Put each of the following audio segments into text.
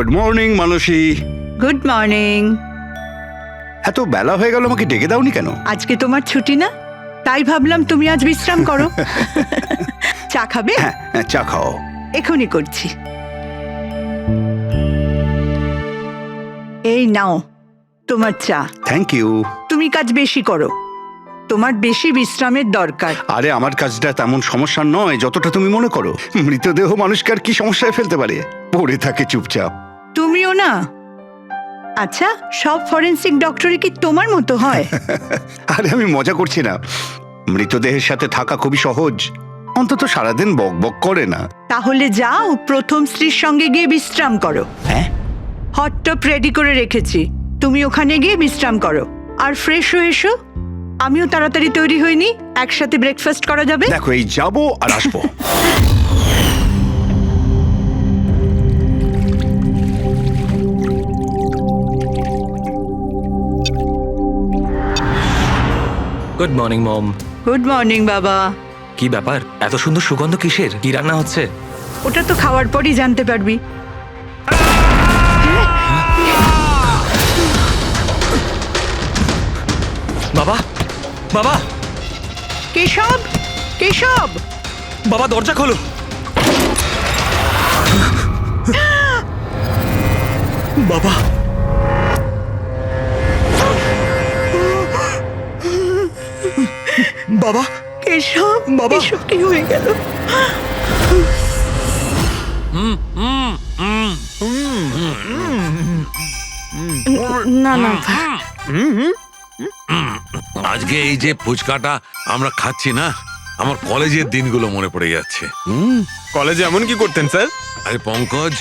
Good morning Manasi. Good morning. এত বেলা হয়ে গেল, আমাকে ডেকে দাওনি কেন? আজকে তোমার ছুটি না, তাই ভাবলাম তুমি আজ বিশ্রাম করো। চা খাবে? হ্যাঁ, চা খাও। এখনই করছি। এই নাও তোমার চা। Thank you. তুমি কাজ বেশি করো, তোমার বেশি বিশ্রামের দরকার। আরে আমার কাজটা তেমন সমস্যা নয় যতটা তুমি মনে করো। মৃতদেহ মানুষকে আর কি সমস্যায় ফেলতে পারে, পড়ে থাকে চুপচাপ। তুমিও না। আচ্ছা, সব ফরেনসিক ডক্টরই কি তোমার মতো হয়? আরে আমি মজা করছি না, মৃতদেহের সাথে থাকা খুবই সহজ, অন্তত সারাদিন বক বক করে না। তাহলে যাও প্রথম স্ত্রীর সঙ্গে গিয়ে বিশ্রাম করো। হ্যাঁ, হট টপ রেডি করে রেখেছি, তুমি ওখানে গিয়ে বিশ্রাম করো আর ফ্রেশ হয়ে এসো। আমিও তাড়াতাড়ি তৈরি হইনি, একসাথে ব্রেকফাস্ট করা যাবে। দেখো এই যাবো আর আসবো। Good morning mom. Good morning বাবা। কি ব্যাপার, এত সুন্দর সুগন্ধ কিসের? কি রান্না হচ্ছে? ওটা তো খাওয়ার পরই জানতে পারবি। বাবা, বাবা, কেশব, কেশব! বাবা দরজা খোলো। বাবা, বাবা, কেশব, বাবা! এসব কি হয়ে গেল? না না, আজকে এই যে ফুচকাটা আমরা খাচ্ছি না, আমার কলেজের দিনগুলো মনে পড়ে যাচ্ছে। কলেজে এমন কি করতেন স্যার? আরে পঙ্কজ,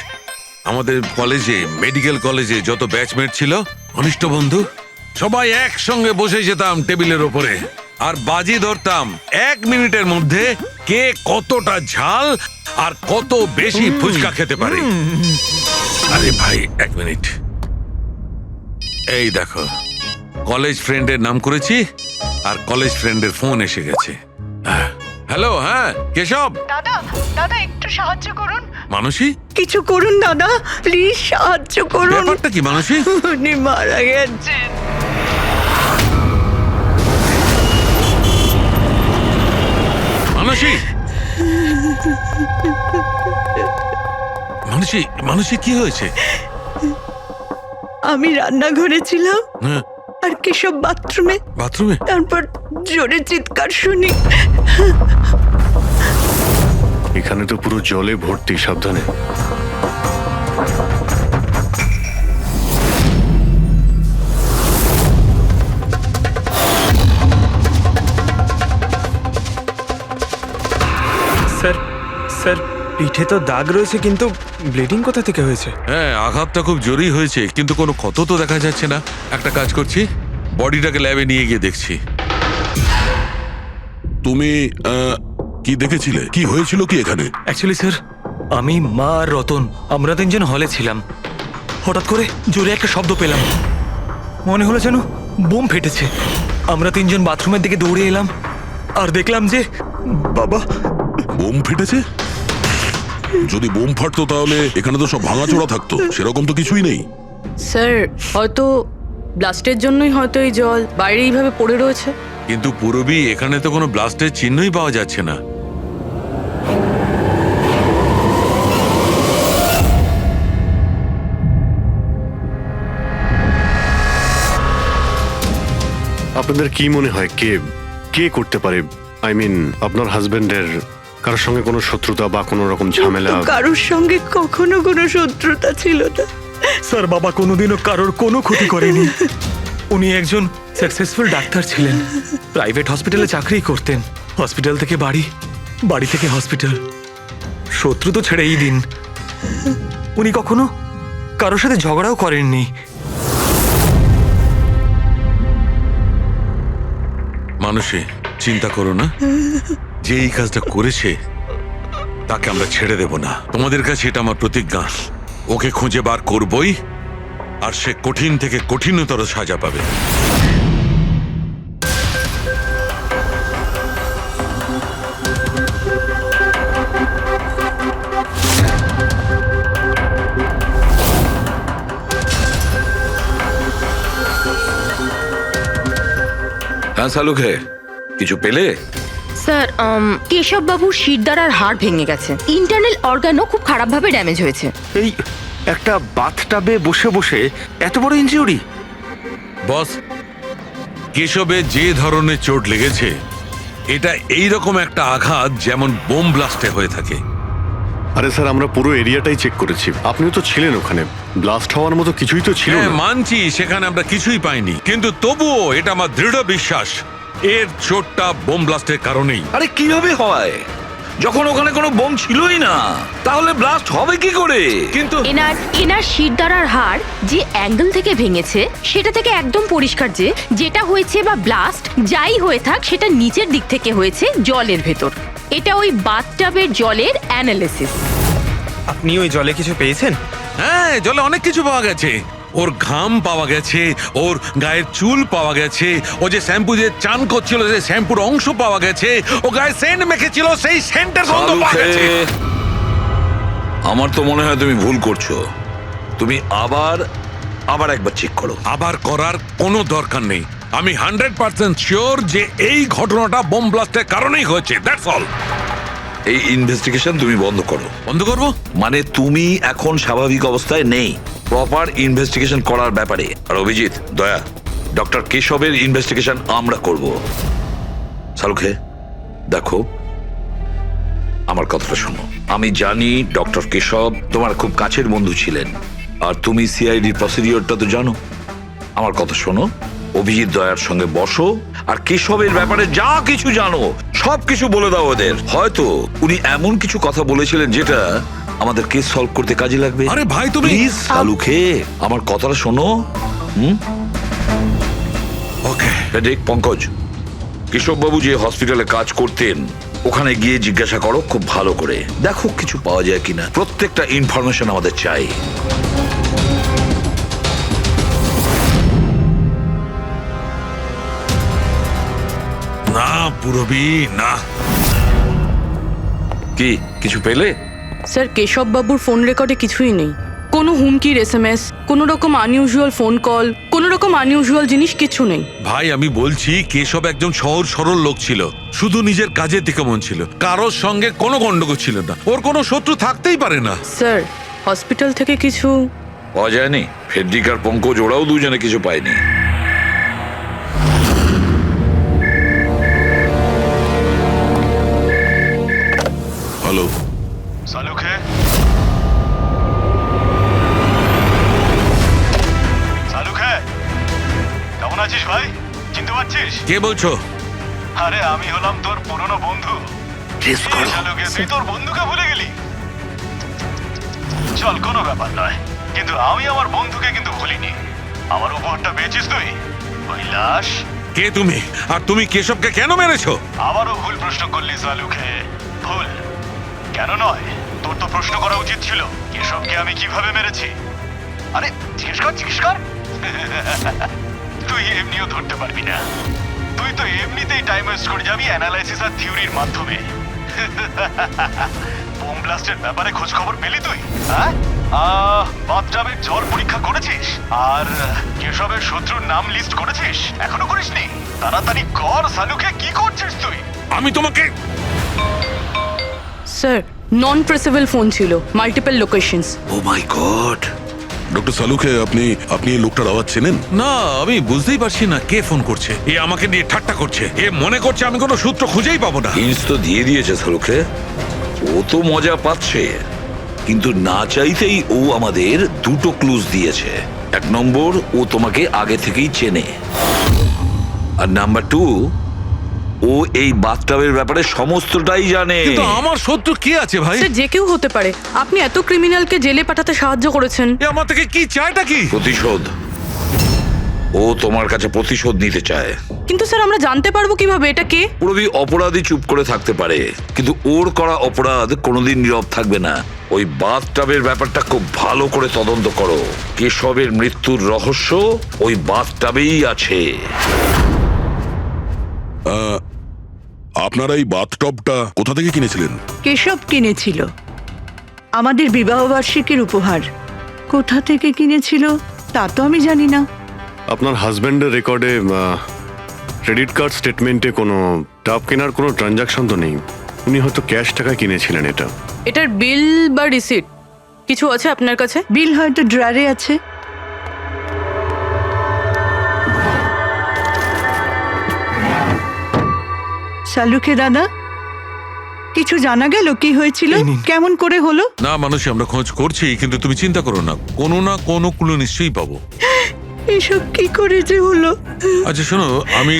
আমাদের কলেজে, মেডিকেল কলেজে যত ব্যাচমেট ছিল, ঘনিষ্ঠ বন্ধু, সবাই একসঙ্গে বসে যেতাম টেবিলের ওপরে আর বাজি ধরতাম 1 মিনিটের মধ্যে কে কতটা ঝাল আর কত বেশি ফুচকা খেতে পারে। আরে ভাই 1 মিনিট, এই দেখো কলেজ ফ্রেন্ডের নাম করেছি আর কলেজ ফ্রেন্ডের ফোন এসে গেছে। হ্যালো, হ্যাঁ কেশব। দাদা, দাদা একটু সাহায্য করুন। মানসী, কিছু করুন দাদা, প্লিজ সাহায্য করুন। ব্যাপারটা কি মানসী? উনি মারা গেছেন। মানসী, মানসী, মানসী কি হয়েছে? আমি রান্নাঘরে ছিলাম হ্যাঁ, আর কেশব বাথরুমে, বাথরুমে? তারপর জোরে চিৎকার শুনি। এখানে তো পুরো জলে ভর্তি, সাবধানে। স্যার, স্যার পিঠে তো দাগ রয়েছে, কিন্তু ব্লিডিং কোথা থেকে হয়েছে? হ্যাঁ, আঘাতটা খুব জোরেই হয়েছে, কিন্তু কোনো ক্ষত তো দেখা যাচ্ছে না। একটা কাজ করছি, বডিটাকে ল্যাবে নিয়ে গিয়ে দেখছি। তুমি কি দেখেছিলে? কি হয়েছিল কি এখানে? অ্যাকচুয়ালি স্যার, আমি, মা আর রতন আমরা 3 জন হলে ছিলাম। হঠাৎ করে জোরে একটা শব্দ পেলাম, মনে হলো যেন বোম ফেটেছে। আমরা 3 জন বাথরুমের দিকে দৌড়ে এলাম আর দেখলাম যে বাবা। বোম ফেটেছে? যদি বোম ফাটতো তাহলে এখানে তো সব ভাঙাচোরা থাকতো, সেরকম তো কিছুই নেই। স্যার, হয়তো ব্লাস্টের জন্যই হয়তো এই জল বাইরে এইভাবে পড়ে রয়েছে। কিন্তু পূরবী, এখানে তো কোনো ব্লাস্টের চিহ্নই পাওয়া যাচ্ছে না। আপনাদের কি মনে হয় কে কে করতে পারে? আই মিন, আপনার হাজবেন্ডের কারোর সঙ্গে কোনো শত্রুতা বা কোনো রকম ঝামেলা? তো কারোর সঙ্গে কখনো কোনো শত্রুতা ছিল না। স্যার, বাবা কোনোদিনও কারোর কোনো ক্ষতি করেনি। উনি একজন সাকসেসফুল ডাক্তার ছিলেন, প্রাইভেট হসপিটালে চাকরি করতেন। হসপিটাল থেকে বাড়ি, বাড়ি থেকে হসপিটাল। শত্রু তো ছেড়েই দিন, উনি কখনো কারোর সাথে ঝগড়াও করেননি। মানসী, চিন্তা করো না, যে এই কাজটা করেছে তাকে আমরা ছেড়ে দেব না। তোমাদের কাছে এটা আমার প্রতিজ্ঞা। ওকে খুঁজে বার করবই, আর সে কঠিন থেকে কঠিনতর সাজা পাবে। হ্যাঁ শালুকে, কিছু পেলে? স্যার কেশব বাবুর শিরদাঁড়ার হাড় ভেঙে গেছে, ইন্টারনাল অর্গানও খুব খারাপভাবে ড্যামেজ হয়েছে। এই একটা বাথটাবে বসে বসে এত বড় ইনজিউরি? বস, কেশবে যে ধরনের চোট লেগেছে এটা এই রকম একটা আঘাত যেমন বোম ব্লাস্টে হয়ে থাকে। আরে স্যার, আমরা পুরো এরিয়াটাই চেক করেছি, আপনিও তো ছিলেন ওখানে, ব্লাস্ট হওয়ার মতো কিছুই তো ছিল হ্যাঁ না। মানছি, সেখানে আমরা কিছুই পাইনি, কিন্তু তবুও এটা আমার দৃঢ় বিশ্বাস এর চোটটা বোম ব্লাস্টের কারণেই। আরে কিভাবে হয় যখন ওখানে কোনো বোম ছিলই না? তাহলে ব্লাস্ট হবে কি করে? কিন্তু এনার শিরদাঁড়ার হাড় যে অ্যাঙ্গেল থেকে ভেঙেছে সেটা থেকে একদম পরিষ্কার যে যেটা হয়েছে বা ব্লাস্ট যাই হয়ে থাক সেটা নিচের দিক থেকে হয়েছে, জলের ভেতর। এটা ওই বাথটাবের জলের অ্যানালিসিস। আপনি ওই জলে কিছু পেয়েছেন? হ্যাঁ, জলে অনেক কিছু পাওয়া গেছে। ওর ঘাম পাওয়া গেছে, ওর গায়ের চুল পাওয়া গেছে, ও যে শ্যাম্পু দিয়ে চান করছিল সেই শ্যাম্পুর অংশ পাওয়া গেছে, ও গায়ে সেন্ট মেখেছিল সেই সেন্টের গন্ধ পাওয়া গেছে। আমার তো মনে হয় তুমি ভুল করছো। তুমি আবার একবার চেক করো। আবার করার কোনো দরকার নেই। আমি 100% শিওর যে এই ঘটনাটা বোম ব্লাস্টের কারণেই হয়েছে। That's all. এই ইনভেস্টিগেশন তুমি বন্ধ করো। বন্ধ করবো? মানে তুমি এখন স্বাভাবিক অবস্থায় নেই, প্রপার ইনভেস্টিগেশন করার ব্যাপারে। আর অভিজিৎ, দয়া, ডক্টর কেশবের ইনভেস্টিগেশন আমরা করব। শালুকে দেখো, আমার কথাটা শোনো। আমি জানি ডক্টর কেশব তোমার খুব কাছের বন্ধু ছিলেন, আর তুমি সিআইডি প্রসিডিওরটা তো জানো। আমার কথা শোনো, অভিজিৎ দয়ার সঙ্গে বসো আর কেশবের ব্যাপারে যা কিছু জানো সব কিছু বলে দাও ওদের। হয়তো উনি এমন কিছু কথা বলেছিলেন যেটা আমাদের কেস সলভ করতে কাজে লাগবে। আরে ভাই, তুমি প্লিজ শালুকে আমার কথাটা শোনো। ওকে। দেখ পঙ্কজ, কেশববাবু যে হসপিটালে কাজ করতেন ওখানে গিয়ে জিজ্ঞাসা করো খুব ভালো করে, দেখো কিছু পাওয়া যায় কিনা। প্রত্যেকটা ইনফরমেশন আমাদের চাই। না পুরবি, না। কি কিছু পেলে? স্যার কেশব বাবুর ফোন রেকর্ডে কিছুই নেই। কোনো হুমকির এসএমএস, কোনো রকম আনইউজুয়াল ফোন কল, কোনো রকম আনইউজুয়াল জিনিস কিছু নেই। ভাই আমি বলছি, কেশব একজন সহজ সরল লোক ছিল, শুধু নিজের কাজের দিকে মন ছিল, কারোর সঙ্গে কোনো গন্ডগোল ছিল না, ওর কোনো শত্রু থাকতেই পারে না। স্যার হসপিটাল থেকে কিছু পাওয়া যায়নি? ফেডরিক আর পঙ্কজ ওরাও দুজনে কিছু পায়নি। হ্যালো, সালুকে, সালুকে, কেমন আছিস ভাই? চিনতে পারছিস? কে বলছো? আরে আমি হলাম তোর পুরনো বন্ধু। সালুকে, তুই তোর বন্ধুকে ভুলে গেলি? চল, কোনো ব্যাপার নয়, কিন্তু আমি আমার বন্ধুকে কিন্তু ভুলিনি। আমার উপহারটা পেয়েছিস তুই? ওই লাশ। কে তুমি? আর তুমি কেশবকে কেন মেরেছো? আবারও ভুল প্রশ্ন করলি সালুকে। ভুল কেন নয়, তোর তো প্রশ্ন করা উচিত ছিল কেশবকে আমি কিভাবে মেরেছি। আরে জিজ্ঞেস কর। তুই এমনিও ধরতে পারবি না, তুই তো এমনিতেই টাইম ওয়েস্ট করে যাবি অ্যানালাইসিস আর থিওরির মাধ্যমে। বোম ব্লাস্টের ব্যাপারে খোঁজ খবর পেলি তুই? হ্যাঁ, বাথটাবের জল পরীক্ষা করেছিস? আর কেশবের শত্রুর নাম লিস্ট করেছিস? এখনো করিসনি? তাড়াতাড়ি কর সালুকে, কি করছিস তুই? আমি তোমাকে। স্যার নন ট্রেসেবল ফোন ছিল, মাল্টিপল লোকেশনস। ও মাই গড। ডক্টর সালুকে, আপনি এই লোকটার আওয়াজ চেনেন? না, আমি বুঝতেই পারছি না কে ফোন করছে। এ আমাকে নিয়ে ঠাট্টা করছে, এ মনে করছে আমি কোনো সূত্র খুঁজেই পাবো না। হিন্টস তো দিয়ে দিয়েছে সালুকে, ও তো মজা পাচ্ছে, কিন্তু না চাইতেই ও আমাদের দুটো ক্লুজ দিয়েছে। এক নম্বর, ও তোমাকে আগে থেকেই চেনে, আর নাম্বার 2, ও এই বাথটাবের ব্যাপারে সমস্তটাই জানে। কিন্তু আমার শত্রু কি আছে ভাই? স্যার যে কেউ হতে পারে, আপনি এত ক্রিমিনালকে জেলে পাঠাতে সাহায্য করেছেন। এ আমার থেকে কি চায়টা কি? প্রতিশোধ। ও তোমার কাছে প্রতিশোধ নিতে চায়। কিন্তু স্যার আমরা জানতে পারবো কিভাবে এটা কে? পুরোপুরি অপরাধী চুপ করে থাকতে পারে, কিন্তু ওর করা অপরাধ কোনোদিন নীরব থাকবে না। ওই বাথটাবের ব্যাপারটা খুব ভালো করে তদন্ত করো। কেশবের মৃত্যুর রহস্য ওই বাথটাবেই আছে। আপনারা এই বাথটবটা কোথা থেকে কিনেছিলেন? কেশব কিনেছিল, আমাদের বিবাহবার্ষিকীর উপহার। কোথা থেকে কিনেছিল তা তো আমি জানি না। আপনার হাজবেন্ডের রেকর্ডে ক্রেডিট কার্ড স্টেটমেন্টে কোনো টাপ কেনার কোনো ট্রানজাকশন তো নেই। উনি হয়তো ক্যাশ টাকা কিনেছিলেন এটা। এটার বিল বা রিসিট কিছু আছে আপনার কাছে? বিল হয়তো ড্রয়ারে আছে। শালুকে দাদা, কিছু জানা গেল কি হয়েছিল, এই নিন। কেমন করে হলো? না মানুষ আমরা খোঁজ করছি, কিন্তু তুমি চিন্তা করো না কোনো ক্লু নিশ্চয়ই পাবো। এসব কি করে যে হলো? আচ্ছা শোনো, আমি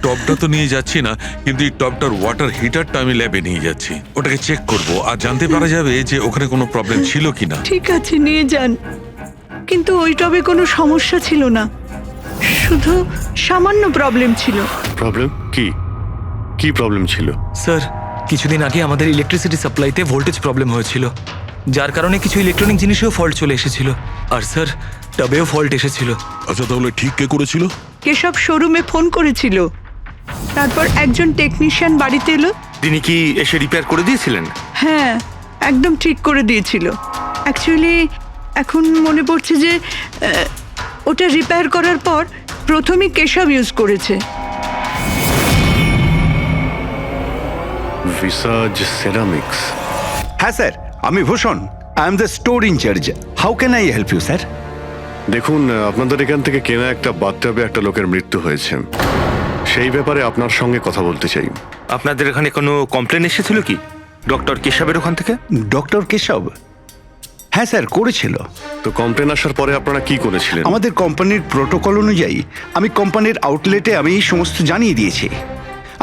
টপটা তো নিয়ে যাচ্ছি না, কিন্তু এই টপটার ওয়াটার হিটারটা আমি ল্যাবে নিয়ে যাচ্ছি। ওটাকে চেক করব আর জানতে পারা যাবে যে ওখানে কোনো প্রবলেম ছিল কিনা। ঠিক আছে, নিয়ে যান। কিন্তু ওই টবে কোনো সমস্যা ছিল না, শুধু সামান্য প্রবলেম ছিল। প্রবলেম কি? কি প্রবলেম ছিল? স্যার, কিছুদিন আগে আমাদের ইলেকট্রিসিটি সাপ্লাইতে ভোল্টেজ প্রবলেম হয়েছিল, যার কারণে কিছু ইলেকট্রনিক জিনিসেও ফল্ট চলে এসেছিল। আর স্যার, টবেও ফল্ট এসেছিল। আচ্ছা তাহলে ঠিক কে করেছিল? কেশব শোরুমে ফোন করেছিল, তারপর একজন টেকনিশিয়ান বাড়িতে এলো। তিনি কি এসে রিপেয়ার করে দিয়েছিলেন? হ্যাঁ, একদম ঠিক করে দিয়েছিল। অ্যাকচুয়ালি এখন মনে পড়ছে যে ওটা রিপেয়ার করার পর প্রথমে কেশব ইউজ করেছে। ভিসাজ সেরামিক্স। হ্যাঁ স্যার, আমি Bhushan. I am the store incharge. How can I help you sir? দেখুন, আপনাদের এখান থেকে কেনা একটা বাথটাবে একটা লোকের মৃত্যু হয়েছে। সেই ব্যাপারে আপনার সঙ্গে কথা বলতে চাই। আপনাদের এখানে কোনো কমপ্লেন এসেছিল কি ডক্টর কেশবের ওখান থেকে? ডক্টর কেশব? হ্যাঁ স্যার, করেছিল। তো কমপ্লেন আসার পরে আপনারা কি করেছিলেন? আমাদের কোম্পানির প্রোটোকল অনুযায়ী আমি কোম্পানির আউটলেটে আমি এই সমস্ত জানিয়ে দিয়েছি,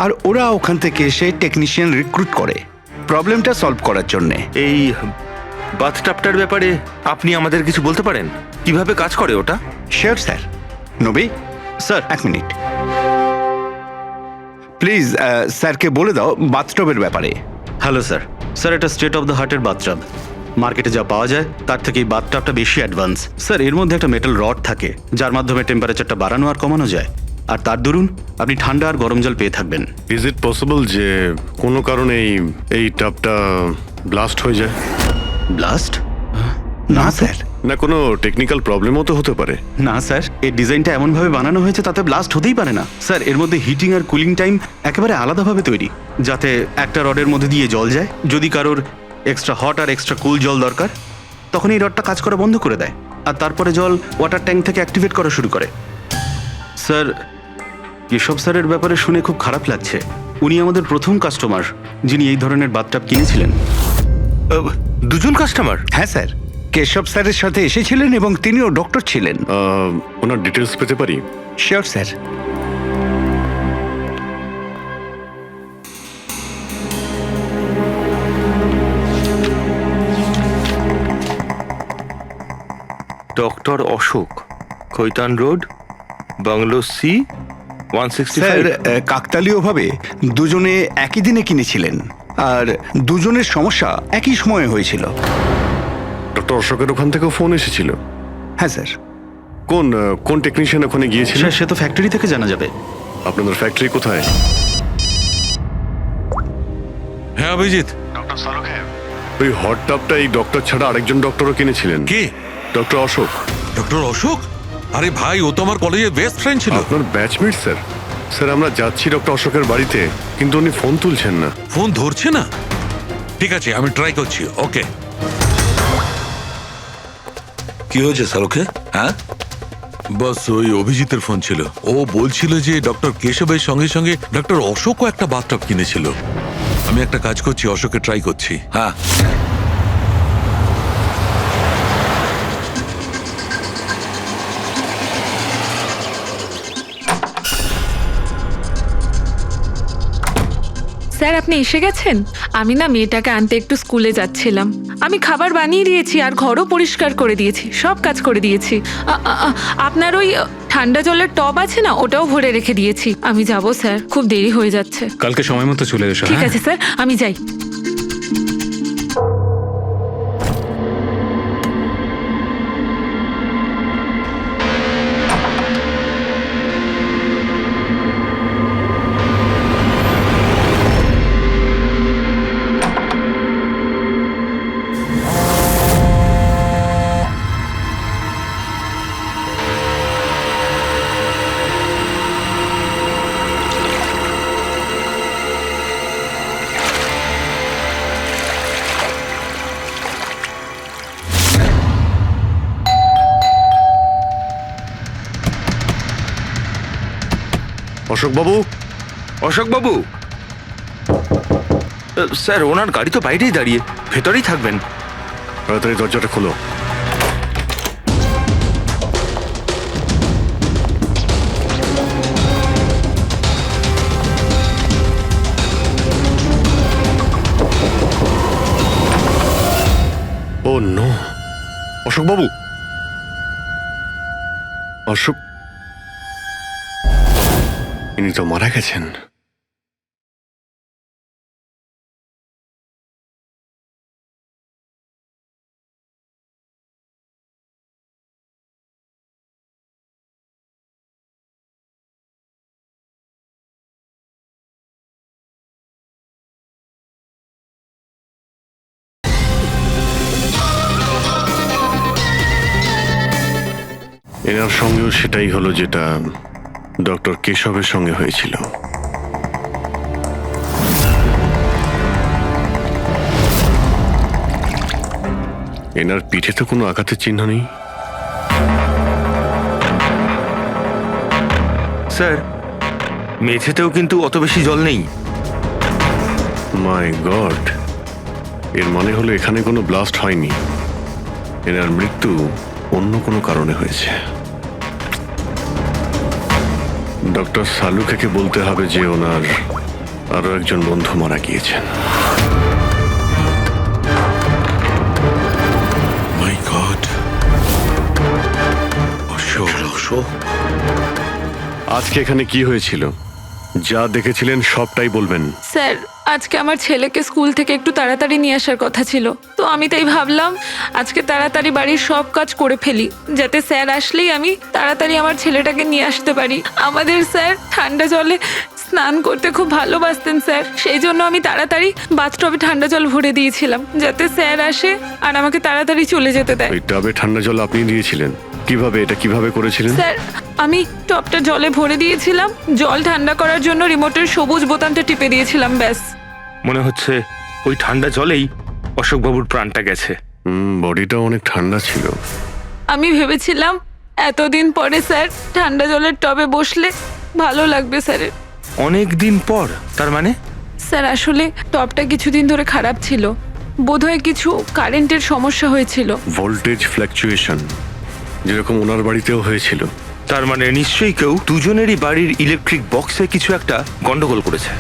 আর ওরা ওখান থেকে এসে টেকনিশিয়ান রিক্রুট করে প্রবলেমটা সলভ করার জন্যে। এই বাথটাবটার ব্যাপারে আপনি আমাদের কিছু বলতে পারেন? কিভাবে কাজ করে ওটা? Sure sir. নবী স্যার, এক মিনিট প্লিজ, স্যারকে বলে দাও বাথটবের ব্যাপারে। Hello sir. স্যার, এটা স্টেট অফ দ্য হার্টের বাথটাব। মার্কেটে যা পাওয়া যায় তার থেকে এই বাথটাবটা বেশি অ্যাডভান্স। স্যার, এর মধ্যে একটা মেটাল রড থাকে যার মাধ্যমে টেম্পারেচারটা বাড়ানো আর কমানো যায়, আর তার দরুন আপনি ঠান্ডা আর গরম জল পেয়ে থাকবেন। ইজ ইট পসিবল যে কোনো কারণে এই টাবটা ব্লাস্ট হয়ে যায়? ব্লাস্ট? না স্যার। না কোনো টেকনিক্যাল প্রবলেমও তো হতে পারে। না স্যার, এই ডিজাইনটা এমনভাবে বানানো হয়েছে তাতে ব্লাস্ট হতেই পারে না। স্যার, এর মধ্যে হিটিং আর কুলিং টাইম একেবারে আলাদাভাবে তৈরি, যাতে একটা রডের মধ্যে দিয়ে জল যায়। যদি কারোর এক্সট্রা হট আর এক্সট্রা কুল জল দরকার, তখন এই রডটা কাজ করা বন্ধ করে দেয়, আর তারপরে জল ওয়াটার ট্যাঙ্ক থেকে অ্যাক্টিভেট করা শুরু করে। স্যার, কেশব স্যারের ব্যাপারে শুনে খুব খারাপ লাগছে। উনি আমাদের প্রথম কাস্টমার যিনি এই ধরনের বাথটাব কিনেছিলেন। দুজন কাস্টমার? হ্যাঁ স্যার, কেশব স্যারের সাথে এসেছিলেন এবং তিনিও ডক্টর ছিলেন। ওনার ডিটেলস পেতে পারি? Sure sir. Doctor Ashok, Khaitan road, bungalow C, 165। Sir, কাকতালীয়ভাবে দুজনে একই দিনে কিনেছিলেন, আর দুজনের সমস্যা একই সময়ে হয়েছিল। ডক্টর অশোকের ওখান থেকেও ফোন এসেছিল? হ্যাঁ স্যার। কোন টেকনিশিয়ান ওখানে গিয়েছিল? স্যার, সে তো ফ্যাক্টরি থেকে জানা যাবে। আপনাদের ফ্যাক্টরি কোথায়? হ্যাঁ অভিজিৎ। ডক্টর সালুকে, ওই হট টাবটা এই ডক্টর ছাড়া আরেকজন ডক্টরও কিনেছিলেন। কে? ডক্টর অশোক। ডক্টর অশোক? আরে ভাই, ও তো আমার কলেজের বেস্ট ফ্রেন্ড ছিল। আপনার ব্যাচমেট স্যার। স্যার, আমরা যাচ্ছি ডক্টর অশোকের বাড়িতে, কিন্তু উনি ফোন তুলছেন না। ফোন ধরছে না? ঠিক আছে, আমি ট্রাই করছি। ওকে। কি হয়েছে সালুকে? হ্যাঁ, বস, ওই অভিজিতের ফোন ছিল। ও বলছিল যে ডক্টর কেশবের সঙ্গে সঙ্গে ডক্টর অশোকও একটা বাথটব কিনেছিল। আমি একটা কাজ করছি, অশোকে ট্রাই করছি। হ্যাঁ। স্যার, আপনি এসে গেছেন? আমি না মেয়েটাকে আনতে একটু স্কুলে যাচ্ছিলাম। আমি খাবার বানিয়ে দিয়েছি আর ঘরও পরিষ্কার করে দিয়েছি, সব কাজ করে দিয়েছি। আপনার ওই ঠান্ডা জলের টব আছে না, ওটাও ভরে রেখে দিয়েছি। আমি যাব স্যার, খুব দেরি হয়ে যাচ্ছে। কালকে সময় মতো চলে এসো। ঠিক আছে স্যার, আমি যাই। অশোকবাবু, অশোকবাবু, স্যার ওনার গাড়ি তো বাইরেই দাঁড়িয়ে, ভেতরেই থাকবেন। তাড়াতাড়ি দরজাটা খোলো। ও নো, অশোকবাবু, অশোক, ইনি তো মারা গেছেন। এনার সঙ্গেও সেটাই হলো যেটা ডক্টর কেশবের সঙ্গে হয়েছিল। এনার পিঠে তো কোনো আঘাতের চিহ্ন নেই। স্যার মেঝেতেও কিন্তু অত বেশি জল নেই। মাই গড, এর মানে হলো এখানে কোনো ব্লাস্ট হয়নি, এনার মৃত্যু অন্য কোনো কারণে হয়েছে। ডক্টর সালুকে বলতে হবে যে ওনার আরো একজন বন্ধু মারা গিয়েছেন। মাই গড, আজকে এখানে কি হয়েছিল, যা দেখেছিলেন সবটাই বলবেন। স্যার আজকে আমার ছেলেকে স্কুল থেকে একটু তাড়াতাড়ি নিয়ে আসার কথা ছিল, তো আমি তাই ভাবলাম আজকে তাড়াতাড়ি বাড়ির সব কাজ করে ফেলি, যাতে স্যার আসলেই আমি তাড়াতাড়ি আমার ছেলেটাকে নিয়ে আসতে পারি। আমাদের স্যার ঠান্ডা জলে স্নান করতে খুব ভালোবাসতেন স্যার, সেই জন্য আমি তাড়াতাড়ি বাথটবে ঠান্ডা জল ভরে দিয়েছিলাম, যাতে স্যার আসে আর আমাকে তাড়াতাড়ি চলে যেতে দেয়। ওই টবে ঠান্ডা জল আপনি দিয়েছিলেন? কিভাবে, এটা কিভাবে করেছিলেন? স্যার আমি টবটা জলে ভরে দিয়েছিলাম, জল ঠান্ডা করার জন্য রিমোটের সবুজ বোতামটা টিপে দিয়েছিলাম, ব্যাস। মনে হচ্ছে ওই ঠান্ডা জলেই অশোকবাবুর প্রাণটা গেছে। বডিটা অনেক ঠান্ডা ছিল। আমি ভেবেছিলাম এতদিন পরে স্যার ঠান্ডা জলের টবে বসলে ভালো লাগবে স্যারের। অনেক দিন পর? তার মানে? স্যার আসলে টবটা কিছুদিন ধরে খারাপ ছিল, বোধহয় কিছু কারেন্টের সমস্যা হয়েছিল। ভোল্টেজ ফ্ল্যাকচুয়েশন, যেরকম ওনার বাড়িতেও হয়েছিল। তার মানে নিশ্চয়ই কেউ দুজনেরই বাড়ির ইলেকট্রিক বক্সে কিছু একটা গন্ডগোল করেছে।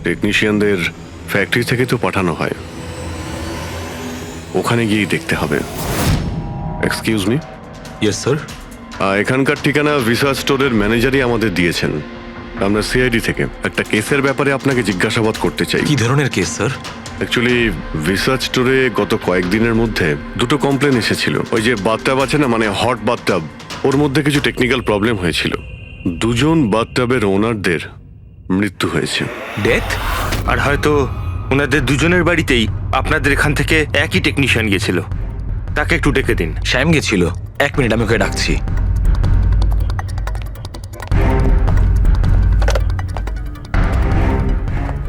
টেকনিশিয়ানদের ফ্যাক্টরি থেকে তো পাঠানো হয়, ওখানে গিয়েই দেখতে হবে। Excuse me. Yes sir. এখানকার ঠিকানা ভিসা স্টোরের ম্যানেজারই আমাদের দিয়েছেন। আমরা সিআইডি থেকে একটা কেসের ব্যাপারে আপনাকে জিজ্ঞাসাবাদ করতে চাই। কি ধরনের কেস স্যার? অ্যাকচুয়ালি ভিসা স্টোরে গত কয়েকদিনের মধ্যে দুটো কমপ্লেন এসেছিল। ওই যে বাথটাব আছে না, মানে হট বাথটাব, ওর মধ্যে কিছু টেকনিক্যাল প্রবলেম হয়েছিল। দুজন বাথটাবের ওনারদের মৃত্যু হয়েছে। ডেথ? আর হয়তো ওনাদের দুজনের বাড়িতেই আপনাদের এখান থেকে একই টেকনিশিয়ান গেছিল। তাকে একটু ডেকে দিন। শ্যাম গেছিল? 1 মিনিট, আমি ওকে ডাকছি।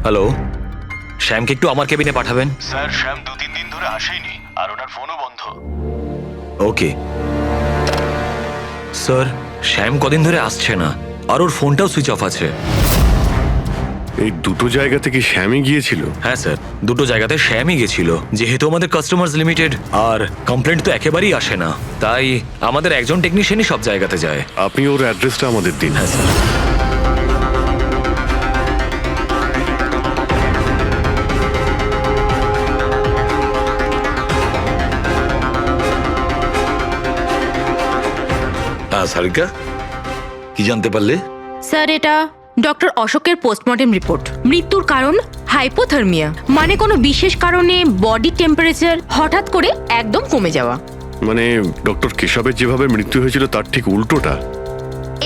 হ্যালো, শ্যামকে একটু আমার কেবিনে পাঠাবেন। স্যার শ্যাম 2-3 দিন ধরে আসেনি, আর ওনার ফোনও বন্ধ। ওকে স্যার, শ্যাম কদিন ধরে আসছে না, আর ওর ফোনটাও সুইচ অফ আছে। এই দুটো জায়গা থেকে শ্যামই গিয়েছিল? হ্যাঁ স্যার, দুটো জায়গাতে শ্যামই গেছিল। যেহেতু আমাদের কাস্টমার্স লিমিটেড আর কমপ্লেন্ট তো একেবারেই আসে না, তাই আমাদের একজন টেকনিশিয়ানই সব জায়গাতে যায়। আপনি ওর অ্যাড্রেসটা আমাদের দিন। হ্যাঁ স্যার। হ্যাঁ সারিকা, কি জানতে পারলে? স্যার এটা ডক্টর অশোকের পোস্টমর্টেম রিপোর্ট। মৃত্যুর কারণ হাইপোথার্মিয়া, মানে কোনো বিশেষ কারণে বডি টেম্পারেচার হঠাৎ করে একদম কমে যাওয়া। মানে ডক্টর কেশবের যেভাবে মৃত্যু হয়েছিল তার ঠিক উল্টোটা?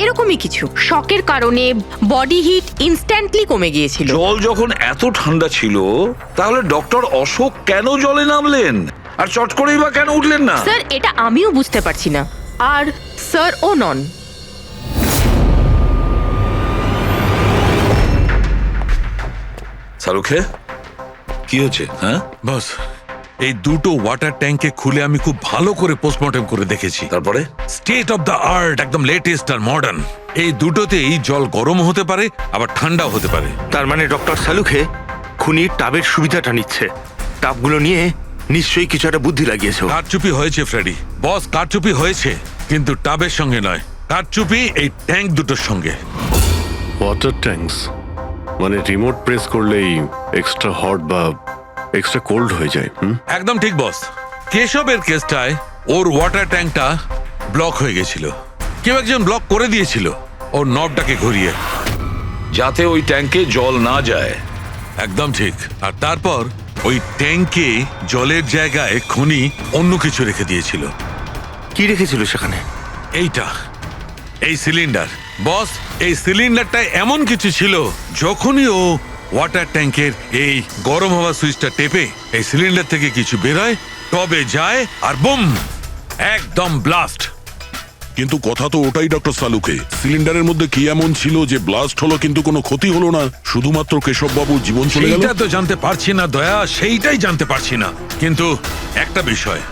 এরকমই কিছু। শকের কারণে বডি হিট ইনস্ট্যান্টলি কমে গিয়েছিল। জল যখন এত ঠান্ডা ছিল, তাহলে ডক্টর অশোক কেন জলে নামলেন আর চট করেই বা কেন উঠলেন না? স্যার এটা আমিও বুঝতে পারছি না, আর স্যার ও নন। শাহরুখে কি হচ্ছে? হ্যাঁ বাস এই দুটো ওয়াটার ট্যাঙ্কে খুলে আমি খুব ভালো করে পোস্টমর্টম করে দেখেছি। তারপরে স্টেট অফ দ্য আর্ট, একদম লেটেস্ট আর মডার্ন। এই দুটোতেই জল গরম হতে পারে আবার ঠান্ডাও হতে পারে। তার মানে ডক্টর সালুখে খুনি টাবের সুবিধাটা নিচ্ছে। টাবগুলো নিয়ে নিশ্চয়ই কিছু একটা বুদ্ধি লাগিয়েছে ও। কারচুপি হয়েছে ফ্রেডি, বস, কারচুপি হয়েছে, কিন্তু টাবের সঙ্গে নয়। কারচুপি এই ট্যাঙ্ক দুটোর সঙ্গে। ওয়াটার ট্যাঙ্কস মানে রিমোট প্রেস করলেই এক্সট্রা হট বা এক্সট্রা কোল্ড হয়ে যায়। একদম ঠিক বস। কেশবের কেসটায় ওর ওয়াটার ট্যাঙ্কটা ব্লক হয়ে গেছিল। কেউ একজন ব্লক করে দিয়েছিল ওর নবটাকে ঘুরিয়ে, যাতে ওই ট্যাঙ্কে জল না যায়। একদম ঠিক। আর তারপর ওই ট্যাঙ্কে জলের জায়গায় খুনি অন্য কিছু রেখে দিয়েছিল। কি রেখেছিল সেখানে? এইটা, এই সিলিন্ডার। বস, এই সিলিন্ডারটা এমন কিছু ছিল, যখনই ও ওয়াটার ট্যাঙ্কের এই গরম হওয়া সুইচটা টেপে এই সিলিন্ডার থেকে কিছু বেরোয়, টবে যায় আর বুম, একদম ব্লাস্ট। কিন্তু কথা তো ওটাই ডক্টর সালুকে, সিলিন্ডারের মধ্যে কি এমন ছিল যে ব্লাস্ট হলো কিন্তু কোনো ক্ষতি হলো না, শুধুমাত্র কেশব বাবুর জীবন চলে গেল? সেইটা তো জানতে পারছি না দয়া, সেইটাই জানতে পারছি না। কিন্তু একটা বিষয়,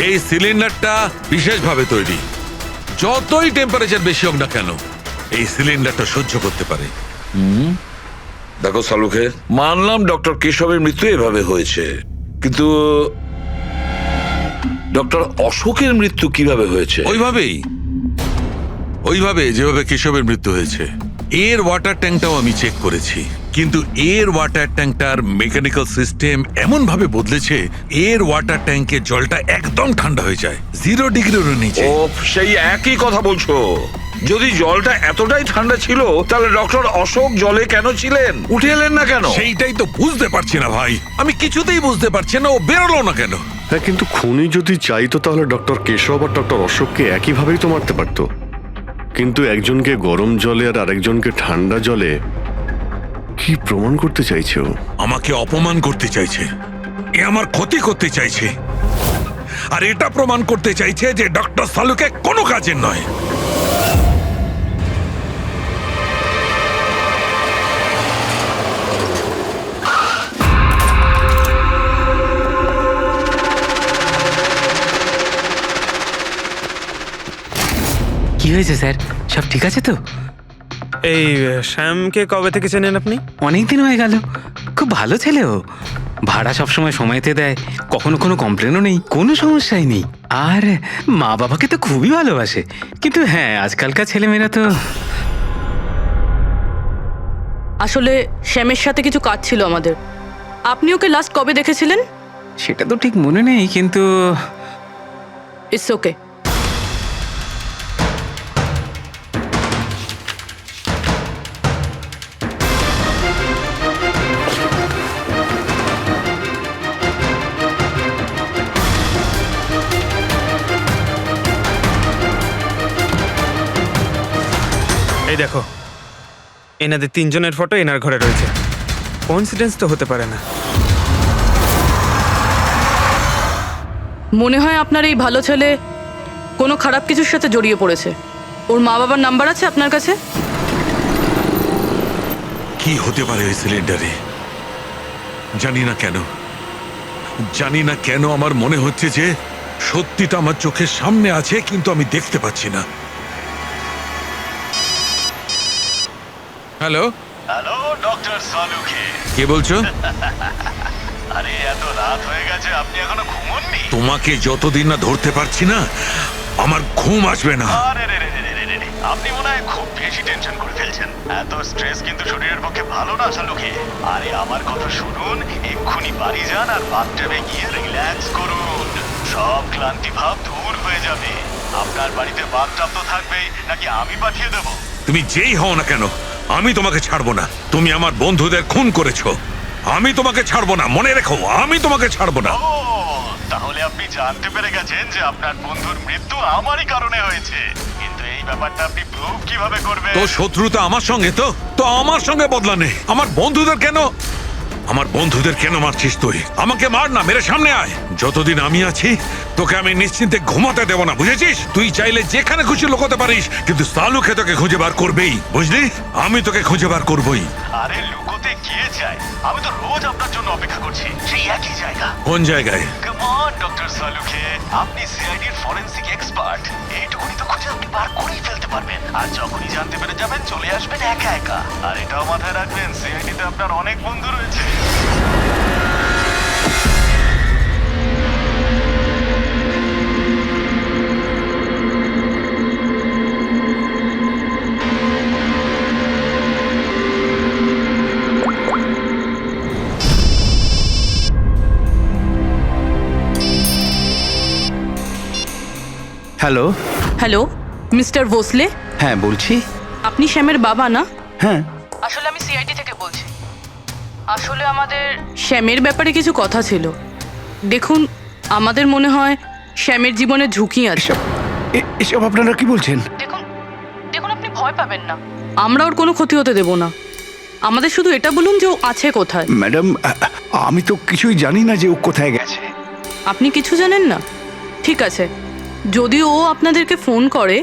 এই সিলিন্ডারটা বিশেষভাবে তৈরি। যতই টেম্পারেচার বেশি হোক না কেন, এই সিলিন্ডারটা সহ্য করতে পারে। দেখো সালুখে, মানলাম ডক্টর কেশবের মৃত্যু এভাবে হয়েছে, কিন্তু ডক্টর অশোকের মৃত্যু কিভাবে হয়েছে? ওইভাবে যেভাবে কেশবের মৃত্যু হয়েছে। এর ওয়াটার ট্যাঙ্কটাও আমি চেক করেছি, কিন্তু এর ওয়াটার ট্যাঙ্কটার মেকানিক্যাল সিস্টেম এমন ভাবে বদলেছে, এর ওয়াটার ট্যাঙ্কের জলটা একদম ঠান্ডা হয়ে যায়, 0 ডিগ্রিরও নিচে। ও, সেই একই কথা বলছো। যদি জলটা এতটাই ঠান্ডা ছিল, তাহলে ডক্টর অশোক জলে কেন ছিলেন? উঠে এলেন না কেন? সেইটাই তো বুঝতে পারছি না ভাই, আমি কিছুতেই বুঝতে পারছি না ও বেরোলো না কেন। হ্যাঁ, কিন্তু খুনি যদি চাইতো তাহলে ডক্টর কেশব আর ডক্টর অশোককে একইভাবেই তো মারতে পারতো। কিন্তু একজনকে গরম জলে আর আরেকজনকে ঠান্ডা জলে কি প্রমাণ করতে চাইছে ও? আমাকে অপমান করতে চাইছে, এ আমার ক্ষতি করতে চাইছে, আর এটা প্রমাণ করতে চাইছে যে ডক্টর সালুকে কোনো কাজের নয়। কি হয়েছে স্যার, সব ঠিক আছে তো? এই শ্যামকে কবে থেকে চেনেন আপনি? অনেক দিন হয়ে গেল, খুব ভালো ছেলে ও। ভাড়া সবসময় সময়তে দেয়, কখনো কোনো কমপ্লেনও নেই, কোনো সমস্যাই নেই। আর মা বাবাকে তো খুবই ভালোবাসে। কিন্তু হ্যাঁ, আজকালকার ছেলেমেয়েরা তো। আসলে শ্যামের সাথে কিছু কাজ ছিল আমাদের। আপনি ওকে লাস্ট কবে দেখেছিলেন? সেটা তো ঠিক মনে নেই, কিন্তু ইটস ওকে। এই দেখো, এনাদের তিনজনের ফটো এনার ঘরে রয়েছে। কোইন্সিডেন্স তো হতে পারে না। মনে হয় আপনার এই ভালো ছেলে কোনো খারাপ কিছুর সাথে জড়িয়ে পড়েছে। ওর মা বাবার নাম্বার আছে আপনার কাছে? কি হতে পারে ওই সিলিন্ডারে? জানি না কেন আমার মনে হচ্ছে যে সত্যিটা আমার চোখের সামনে আছে, কিন্তু আমি দেখতে পাচ্ছি না। হ্যালো হ্যালো ডক্টর সালুখে, কে বলছো? আরে এত রাত হয়ে গেছে, আপনি এখনো ঘুমোননি? তোমাকে যতদিন না ধরতে পারছি না, আমার ঘুম আসবে না। আরে রে রে রে রে রে রে, আপনি মনে হয় খুব বেশি টেনশন করে ফেলছেন। এত স্ট্রেস কিন্তু শরীরের পক্ষে ভালো না সালুখে। আরে আমার কথা শুনুন, এক্ষুনি বাড়ি যান আর বাথটাবে গিয়ে রিল্যাক্স করুন। সব ক্লান্তি ভাব দূর হয়ে যাবে। আপনার বাড়িতে বাথটাব তো থাকবেই, নাকি আমি পাঠিয়ে দেবো? তুমি যেই হও না কেন, আমি তোমাকে ছাড়বো না। তুমি আমার বন্ধুদের খুন করেছো, আমি তোমাকে ছাড়বো না, মনে রেখো, আমি তোমাকে ছাড়বো না। ও, তাহলে আপনি জানতে পেরে গেছেন যে আপনার বন্ধুর মৃত্যু আমারই কারণে হয়েছে। কিন্তু এই ব্যাপারটা আপনি প্রুভ কিভাবে করবেন? তো শত্রুতা আমার সঙ্গে, তো আমার সঙ্গে বদলা নেই। আমার বন্ধুদের কেন মারছিস তুই? আমাকে মার না, মেরে সামনে আয়। যতদিন আমি আছি তোকে আমি নিশ্চিন্তে ঘুমাতে দেব না, বুঝেছিস? তুই চাইলে যেখানে খুশি লুকোতে পারিস, কিন্তু সালুকে তোকে খুঁজে বার করবেই, বুঝলি? আমি তোকে খুঁজে বার করবই। আরে লুকোতে করতে গিয়ে যায়। আমি তো রোজ আপনার জন্য অপেক্ষা করছি, সেই একই জায়গা। কোন জায়গায়? কাম অন ডক্টর সালুখে, আপনি সিআইডির ফরেনসিক এক্সপার্ট। এইটুকুনি তো খুঁজে আপনি বার করেই ফেলতে পারবেন। আর যখনই জানতে পেরে যাবেন চলে আসবেন একা একা। আর এটাও মাথায় রাখবেন, সিআইডিতে আপনার অনেক বন্ধু রয়েছে। হ্যালো। হ্যালো মিস্টার ভোসলে, হ্যাঁ বলছি। আপনি শ্যামের বাবা না? হ্যাঁ। আসলে আমি সিআইডি থেকে বলছি। আসলে আমাদের শ্যামের ব্যাপারে কিছু কথা ছিল। দেখুন, আমাদের মনে হয় শ্যামের জীবনে ঝুঁকি আছে। এসব আপনারা কি বলছেন? দেখুন আপনি ভয় পাবেন না, আমরা ওর কোনো ক্ষতি হতে দেব না। আমাদের শুধু এটা বলুন যে ও আছে কোথায়। ম্যাডাম, আমি তো কিছুই জানি না যে ও কোথায় গেছে। আপনি কিছু জানেন না? ঠিক আছে, যদি ও আপনাদেরকে ফোন করে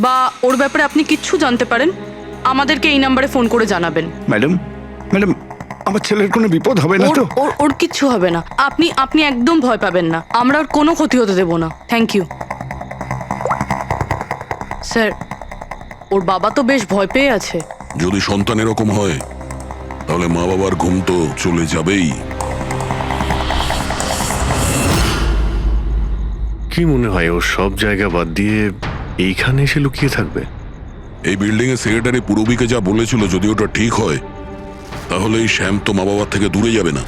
বা ওর ব্যাপারে আপনি কিচ্ছু জানতে পারেন, আমাদেরকে এই নাম্বারে ফোন করে জানাবেন। ম্যাডাম, আমার ছেলের কোনো বিপদ হবে না তো? ওর কিচ্ছু হবে না। আপনি একদম ভয় পাবেন না, আমরা ওর কোনো ক্ষতি হতে দেব না। Thank you sir. ওর বাবা তো বেশ ভয় পেয়ে আছে। যদি সন্তান এরকম হয় তাহলে মা বাবার ঘুম তো চলে যাবেই। কি মনে হয় ও সব জায়গা বাদ দিয়ে এইখানে এসে লুকিয়ে থাকবে? এই বিল্ডিং এর সেক্রেটারি পুরবিকে যা বলেছিল, যদি ওটা ঠিক হয় তাহলে এই শ্যাম তো মা বাবার থেকে দূরে যাবে না।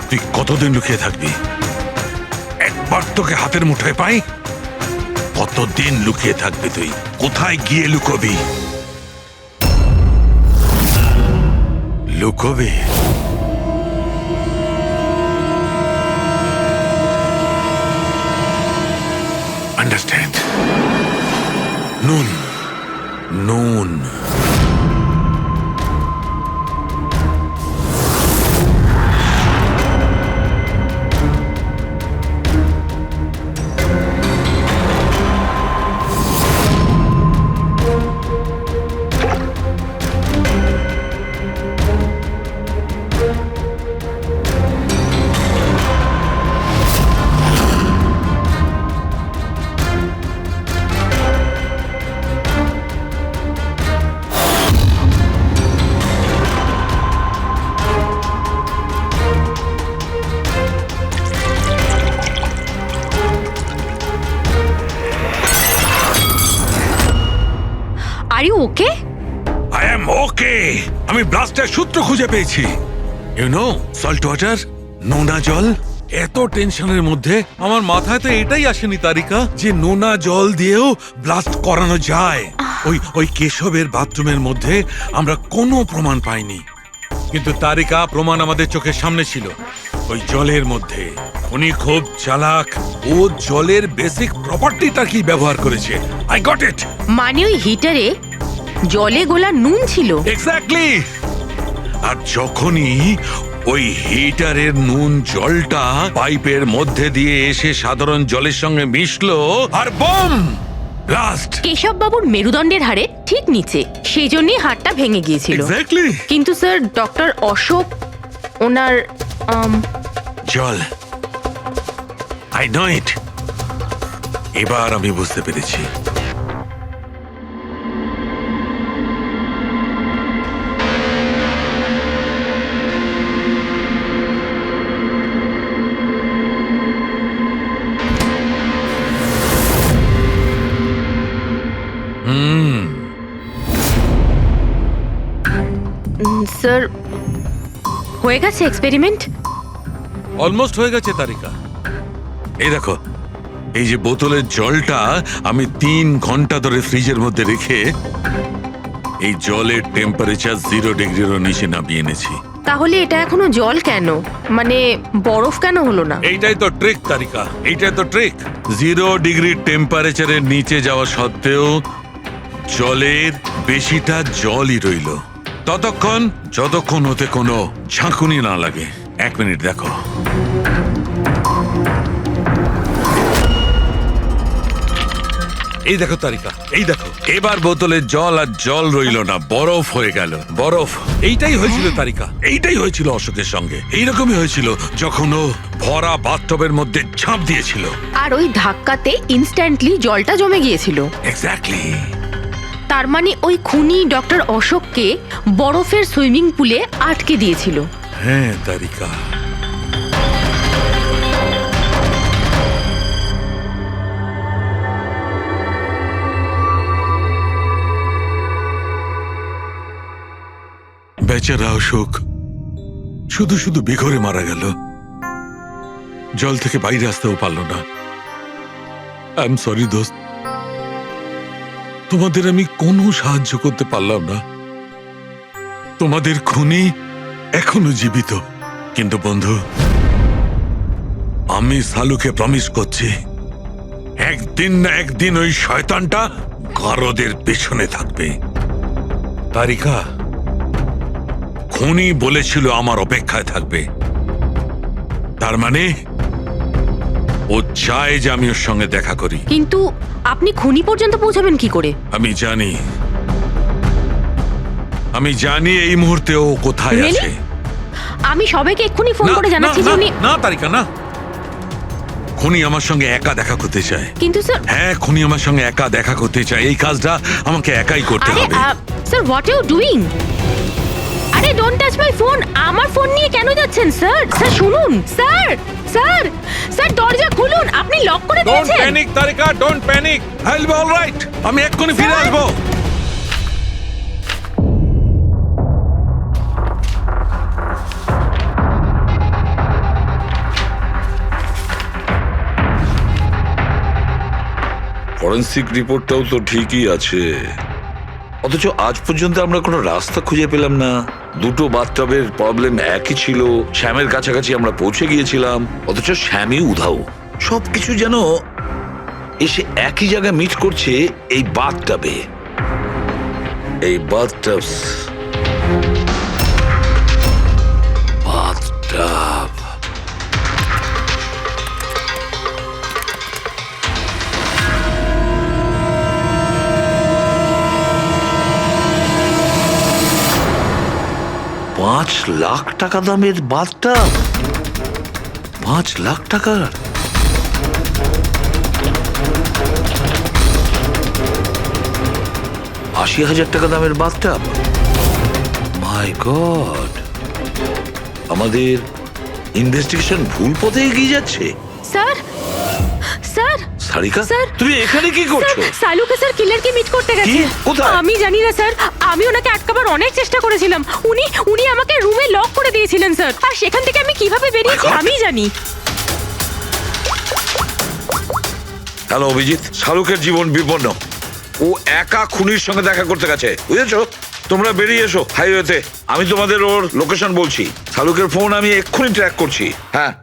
তুই কতদিন লুকিয়ে থাকবি? একবার তোকে হাতের মুঠোয় পাই, কতদিন লুকিয়ে থাকবি তুই? কোথায় গিয়ে লুকোবি? লুকোবি? আন্ডারস্ট্যান্ড? নুন নুন are you okay? I am okay. আমি ব্লাস্টের সূত্র খুঁজে পেয়েছি। ইউ নো, সল্ট ওয়াটার, নোনা জল। এত টেনশনের মধ্যে আমার মাথায় তো এটাই আসেনি তারিকা, যে নোনা জল দিয়েও ব্লাস্ট করানো যায়। ওই কেশবের বাথরুমের মধ্যে আমরা কোনো প্রমাণ পাইনি, কিন্তু তারিকা প্রমাণ আমাদের চোখের সামনে ছিল। ওই জলের মধ্যে উনি খুব চালাক, ও জলের বেসিক প্রপার্টিটা কি ব্যবহার করেছে। I got it. মানে ওই হিটারে জলে গোলা নুন ছিল? এক্স্যাক্টলি। আর যখনই ওই হিটারের নুন জলটা পাইপের মধ্যে দিয়ে এসে সাধারণ জলের সঙ্গে মিশলো, আর বম, ব্লাস্ট। কেশব বাবুর মেরুদণ্ডের হাড়ে ঠিক নিচে, সেই জন্যই হাড়টা ভেঙে গিয়েছিল। এক্স্যাক্টলি। কিন্তু স্যার ডক্টর অশোক ওনার জল, আই নো ইট। এবার আমি বুঝতে পেরেছি। স্যার হয়ে গেছে এক্সপেরিমেন্ট। অলমোস্ট হয়ে গেছে তারিকা। এই দেখো, এই যে বোতলের জলটা আমি 3 ঘন্টা ধরে ফ্রিজের মধ্যে রেখে এই জলের টেম্পারেচার 0 ডিগ্রিরও নিচে নামিয়ে এনেছি। তাহলে এটা এখনো জল কেন, মানে বরফ কেন হলো না? এইটাই তো ট্রিক তারিকা, এইটাই তো ট্রিক। 0 ডিগ্রি টেম্পারেচারের নিচে যাওয়া সত্ত্বেও জলের বেশিটা জলই রইল ততক্ষণ যতক্ষণ ওতে কোনো ঝাঁকুনি না লাগে। 1 মিনিট দেখো। এই দেখো তারিকা, এই দেখো, এবার বোতলে জল আর জল রইল না, বরফ হয়ে গেল। বরফ। এইটাই হয়েছিল তারিকা, এইটাই হয়েছিল অশোকের সঙ্গে। এইরকমই হয়েছিল যখন ও ভরা বাথটবের মধ্যে ঝাঁপ দিয়েছিল। আর ওই ধাক্কাতে ইনস্ট্যান্টলি জলটা জমে গিয়েছিল। এক্স্যাক্টলি। তার মানে ওই খুনি ডক্টর অশোককে বরফের সুইমিং পুলে আটকে দিয়েছিল। হ্যাঁ তারিকা। বেচারা অশোক শুধু শুধু বেঘরে মারা গেল, জল থেকে বাইরে আসতেও পারল না। আই এম সরি দোস্ত, তোমাদের আমি কোনো সাহায্য করতে পারলাম না। তোমাদের খুনি এখনো জীবিত। কিন্তু বন্ধু, আমি সালুকে প্রমিস করছি, একদিন না একদিন ওই শয়তানটা গারদের পেছনে থাকবে। তারিকা, খুনি বলেছিল আমার অপেক্ষায় থাকবে, তার মানে ও চায় যে আমি ওর সঙ্গে দেখা করি। কিন্তু আপনি খুনি পর্যন্ত পৌঁছাবেন কি করে? আমি জানি এই মুহূর্তে ও কোথায় Really? আছে। আমি সবাইকে এক্ষুনি ফোন করে জানাচ্ছি যে উনি। না তারিকা, না। খুনি আমার সঙ্গে একা দেখা করতে চায়। কিন্তু স্যার। হ্যাঁ, খুনি আমার সঙ্গে একা দেখা করতে চায়। এই কাজটা আমাকে একাই করতে হবে। Sir what you doing? আরে ডোন্ট টাচ মাই ফোন। আমার ফোন নিয়ে কেন যাচ্ছেন স্যার? স্যার শুনুন স্যার, স্যার স্যার দরজা খুলুন, আপনি লক করে ডোন্ট দিয়েছেন। Panic Tarika, don't panic. I will be alright. আমি এক্ষুনি ফিরে আসবো। ফরেন্সিক রিপোর্টটাও তো ঠিকই আছে, অথচ আজ পর্যন্ত আমরা কোনো রাস্তা খুঁজে পেলাম না। দুটো বাথটবের প্রবলেম একই ছিল, শ্যামের কাছাকাছি আমরা পৌঁছে গিয়েছিলাম, অথচ শ্যামই উধাও। সবকিছু যেন এসে একই জায়গায় মিট করছে এই বাথটবে। এই বাথটব বাথটব $5 লাখ দামের বাথটব। 5 লাখ টাকার। $80,000 দামের বাথটব। মাই গড, আমাদের ইনভেস্টিগেশন ভুল পথে এগিয়ে যাচ্ছে। স্যার, স্যার সারিকা, স্যার, তুমি এখানে কি করছো? সালুকে স্যার কিলারকে মিট করতে গেছে। কোথায়? আমি জানি না স্যার, আমি ওনাকে আটকাবার অনেক চেষ্টা করেছিলাম। উনি আমাকে রুমে লক করে দিয়েছিলেন স্যার, আর সেখান থেকে আমি কিভাবে বেরিয়েছি আমি জানি। হ্যালো অভিজিৎ, শাহরুখের জীবন বিপন্ন। ও একা খুনির সঙ্গে দেখা করতে গেছে, বুঝেছো? তোমরা বেরিয়ে এসো হাইওয়েতে, আমি তোমাদের ওর লোকেশন বলছি। শাহরুখের ফোন আমি এক্ষুনি ট্র্যাক করছি। হ্যাঁ।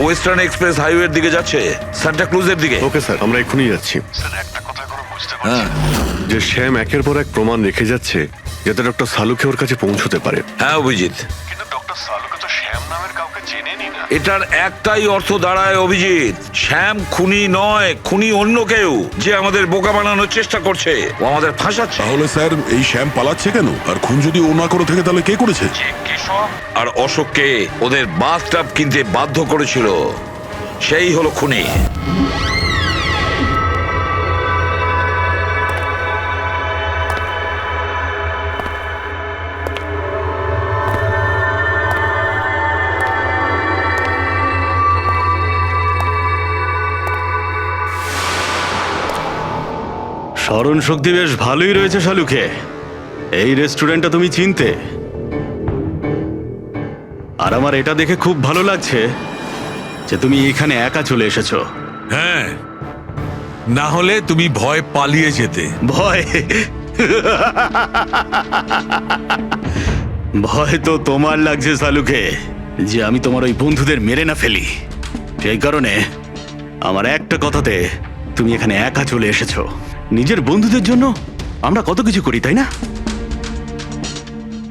ওয়েস্টার্ন এক্সপ্রেস হাইওয়ের দিকে যাচ্ছে, সান্টা ক্রুজের দিকে। ওকে স্যার, আমরা এক্ষুনি যাচ্ছি। হ্যাঁ যে শ্যাম একের পর এক প্রমাণ রেখে যাচ্ছে যাতে ডক্টর সালুকে ওর কাছে পৌঁছতে পারে। হ্যাঁ অভিজিৎ, কিন্তু ডক্টর সালুকে তো শ্যাম নামের কাউকে চেনেনি না। এটার একটাই অর্থ দাঁড়ায় অভিজিৎ, শ্যাম খুনি নয়, খুনি অন্য কেউ যে আমাদের বোকা বানানোর চেষ্টা করছে, ও আমাদের ফাঁসাচ্ছে। তাহলে স্যার এই শ্যাম পালাচ্ছে কেন? আর খুন যদি ও না করে থাকে তাহলে কে করেছে? আর অশোককে ওদের বাথটাব কিনতে বাধ্য করেছিল, সেই হলো খুনি। স্মরণ শক্তি বেশ ভালোই রয়েছে শালুকে। এই রেস্টুরেন্টটা তুমি চিনতে, আর আমার এটা দেখে খুব ভালো লাগছে যে তুমি এখানে একা চলে এসেছো। হ্যাঁ, না হলে তুমি ভয় পালিয়ে যেতে। ভয়? ভয় তো তোমার লাগছে শালুকে, যে আমি তোমার ওই বন্ধুদের মেরে না ফেলি। সেই কারণে আমার একটা কথাতে তুমি এখানে একা চলে এসেছো। নিজের বন্ধুদের জন্য আমরা কত কিছু করি, তাই না?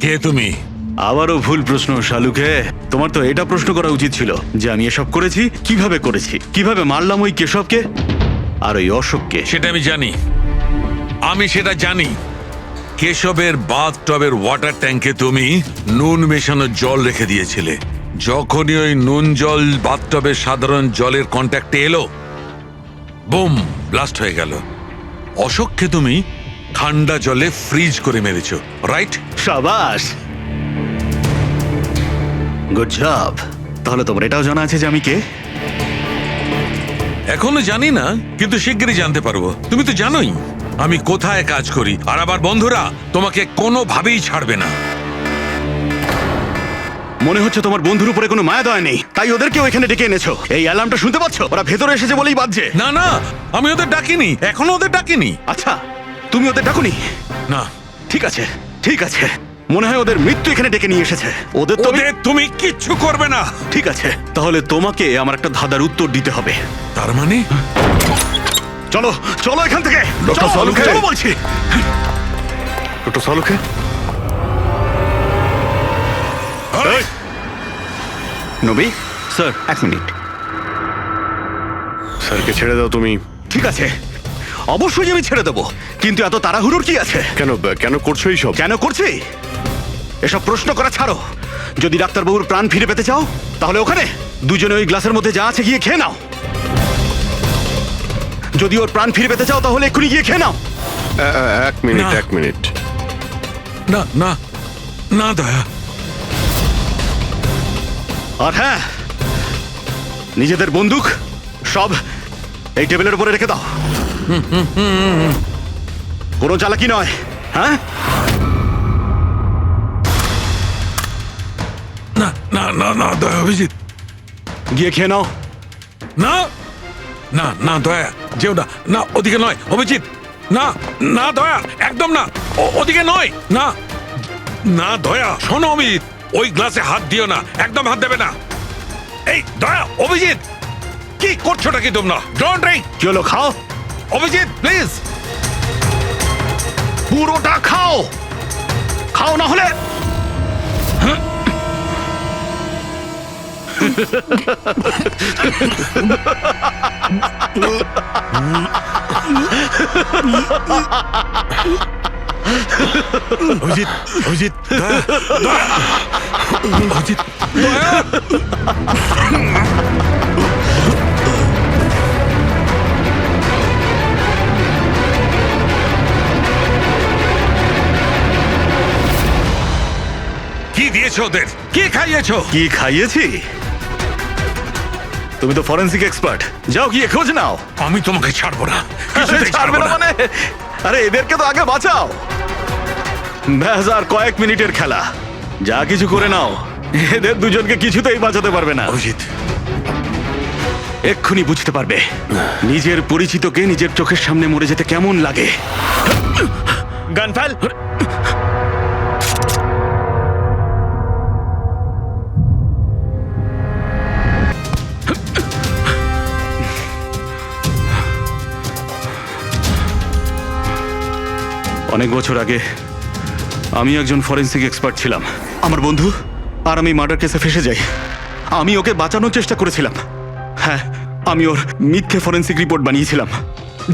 কে তুমি? আবারও ভুল প্রশ্ন শালুকে। তোমার তো এটা প্রশ্ন করা উচিত ছিল যে আমি এসব করেছি, কিভাবে করেছি, কিভাবে মারলাম ওই কেশবকে আর ওই অশোককে। সেটা আমি জানি, আমি সেটা জানি। কেশবের বাথটবের ওয়াটার ট্যাঙ্কে তুমি নুন মেশানো জল রেখে দিয়েছিলে। যখনই ওই নুন জল বাথটবের সাধারণ জলের কন্ট্যাক্টে এলো, বুম, ব্লাস্ট হয়ে গেল। অশোককে তুমি ঠান্ডা জলে ফ্রিজ করে মেরেছো, রাইট? সাবাস, গুড জব। তাহলে তোমার এটাও জানা আছে যে আমি কে? এখনো জানি না, কিন্তু শিগগিরই জানতে পারবো। তুমি তো জানোই আমি কোথায় কাজ করি, আর আমার বন্ধুরা তোমাকে কোনোভাবেই ছাড়বে না। মনে হচ্ছে তোমার বন্ধুর উপরে কোনো মায়া দয়া নেই, তাই ওদেরকেও এখানে ডেকে এনেছো। এই অ্যালার্মটা শুনতে পাচ্ছ? ওরা ভেতরে এসেছে বলেই বাজছে। না না, আমি ওদের ডাকিনি, এখনো ওদের ডাকিনি। আচ্ছা, তুমি ওদের ডাকুনি? না। ঠিক আছে, ঠিক আছে। মনে হয় ওদের মৃত্যু এখানে ডেকে নিয়ে এসেছে। ওদের তুমি কিচ্ছু করবে না। ঠিক আছে, তাহলে তোমাকে আমার একটা ধাঁধার উত্তর দিতে হবে। তার মানে? চলো চলো এখান থেকে। ডক্টর সালুকে, চলো বলছি। ডক্টর সালুকে, নবী স্যার, এক মিনিট। স্যারকে ছেড়ে দাও তুমি। ঠিক আছে, অবশ্যই আমি ছেড়ে দেবো, কিন্তু এত তাড়াহুড়োর কি আছে? কেন কেন করছো এইসব? কেন করছি এসব প্রশ্ন করা ছাড়ো। যদি ডাক্তারবাবুর প্রাণ ফিরে পেতে চাও তাহলে ওখানে দুজনে ওই গ্লাসের মধ্যে যা আছে গিয়ে খেয়ে নাও। যদি ওর প্রাণ ফিরে পেতে চাও তাহলে এক্ষুনি গিয়ে খেয়ে নাও। এক মিনিট, না। এক মিনিট। না না না দয়া। আর হ্যাঁ, নিজেদের বন্দুক সব এই টেবিলের উপরে রেখে দাও। কোনো চালাকি নয়, হ্যাঁ? না না না না দয়া, অভিজিৎ গিয়ে খেয়ে নাও। না না না দয়া, যেও না, না ওদিকে নয় অভিজিৎ, না না দয়া, একদম না, ওদিকে নয়, না না দয়া। শোনো অভিজিৎ, ওই গ্লাসে হাত দিও না, একদম হাত দেবে না। এই দয়া, অভিজিৎ কি করছোটা কি তোমরা? Don't drink. কি হলো, খাও অভিজিৎ প্লিজ। পুরোটা খাও, খাও না হলে। অভিজিৎ, অভিজিৎ, দয়া, দয়া, অভিজিৎ, দয়া। কি দিয়েছো ওদের? কি খাইয়েছো? কি খাইয়েছি? তুমি তো ফরেনসিক এক্সপার্ট, যাও গিয়ে খোঁজ নাও। আমি তোমাকে ছাড়বো না, ছাড়বে না মানে? আরে এদেরকে তো আগে বাঁচাও। ব্যাস, আর কয়েক মিনিটের খেলা, যা কিছু করে নাও। এদের দুজনকে কিছুতেই বাঁচাতে পারবে না। অভিজিৎ, এক্ষুনি বুঝতে পারবে নিজের পরিচিতকে নিজের চোখের সামনে মরে যেতে কেমন লাগে। গান ফেল। অনেক বছর আগে আমি একজন ফরেন্সিক এক্সপার্ট ছিলাম। আমার বন্ধু আর আমি মার্ডার কেসে ফেসে যাই। আমি ওকে বাঁচানোর চেষ্টা করেছিলাম। হ্যাঁ, আমি ওর মিথ্যে ফরেন্সিক রিপোর্ট বানিয়েছিলাম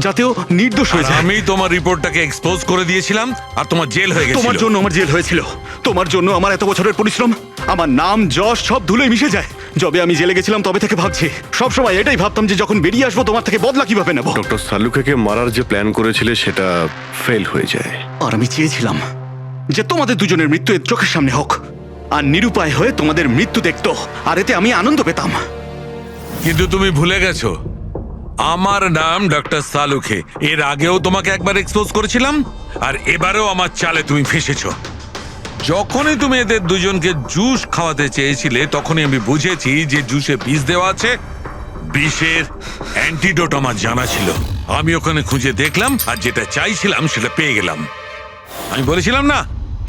যাতে ও নির্দোষ হয়ে যায়। আমি তোমার রিপোর্টটাকে এক্সপোজ করে দিয়েছিলাম আর তোমার জেল হয়ে গেছিল। তোমার জন্য আমার জেল হয়েছিল। তোমার জন্য আমার এত বছরের পরিশ্রম, আমার নাম যশ সব ধুলোয় মিশে যায়। যবে আমি জেলে গেছিলাম তবে থেকে ভাবছি, সবসময় এটাই ভাবতাম যে যখন বেরিয়ে আসবো তোমার থেকে বদলা কিভাবে নেব। ডক্টর সালুকেকে মারার যে প্ল্যান করেছিলে সেটা ফেল হয়ে যায়। আর আমি চেয়েছিলাম যে তোমাদের দুজনের মৃত্যু এর চোখের সামনে হোক, আর নিরুপায় হয়ে তোমাদের মৃত্যু দেখতো, আর এতে আমি আনন্দ পেতাম। কিন্তু তুমি ভুলে গেছো আমার নাম ডক্টর সালুখে। এর আগেও তোমাকে একবার এক্সপোজ করেছিলাম আর এবারেও আমার চালে তুমি ফেসেছো। যখনই তুমি এদের দুজনকে জুস খাওয়াতে চেয়েছিলে তখনই আমি বুঝেছি যে জুসে বিষ দেওয়া আছে। বিষের অ্যান্টিডোট আমার জানা ছিল। আমি ওখানে খুঁজে দেখলাম আর যেটা চাইছিলাম সেটা পেয়ে গেলাম। আমি বলেছিলাম না,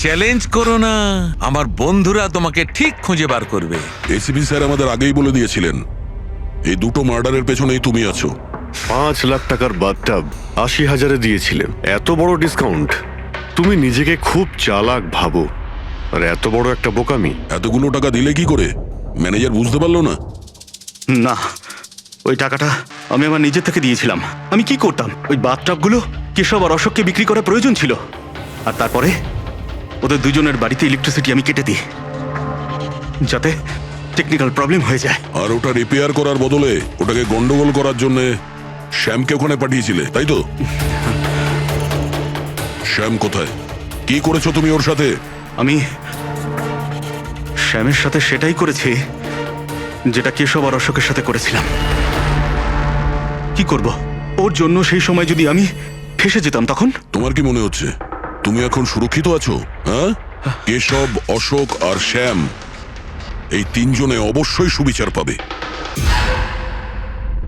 চ্যালেঞ্জ করো না, আমার বন্ধুরা তোমাকে ঠিক খুঁজে বার করবে। এসিপি স্যার আমাদের আগেই বলে দিয়েছিলেন এই দুটো মার্ডারের পেছনেই তুমি আছো। 5 লাখ টাকার বাথটাব 80,000-এ দিয়েছিলে। এত বড় ডিসকাউন্ট! তুমি নিজেকে খুব চালাক ভাবো, আর এত বড় একটা বোকামি। এতগুলো টাকা দিলে কি করে? ম্যানেজার বুঝতে পারলো না? না, ওই টাকাটা আমি আমার নিজের থেকে দিয়েছিলাম। আমি কি করতাম, ওই বাথটাবগুলো কেশব আর অশোককে বিক্রি করা প্রয়োজন ছিল, আর তারপরে ওদের দুজনের বাড়িতে ইলেকট্রিসিটি আমি কেটে দিই যাতে টেকনিক্যাল প্রবলেম হয়ে যায়। আর ওটা রিপেয়ার করার বদলে ওটাকে গন্ডগোল করার জন্য শ্যামকে ওখানে পাঠিয়েছিলে, তাই তো? শ্যাম কোথায়? কি করেছো তুমি ওর সাথে? আমি শ্যামের সাথে সেটাই করেছি যেটা কেশব আর অশোকের সাথে করেছিলাম। কি করব, ওর জন্য সেই সময় যদি আমি ফেসে যেতাম তখন? তোমার কি মনে হচ্ছে তুমি এখন সুরক্ষিত আছো? হ্যাঁ, কেশব, অশোক আর শ্যাম এই তিনজনে অবশ্যই সুবিচার পাবে।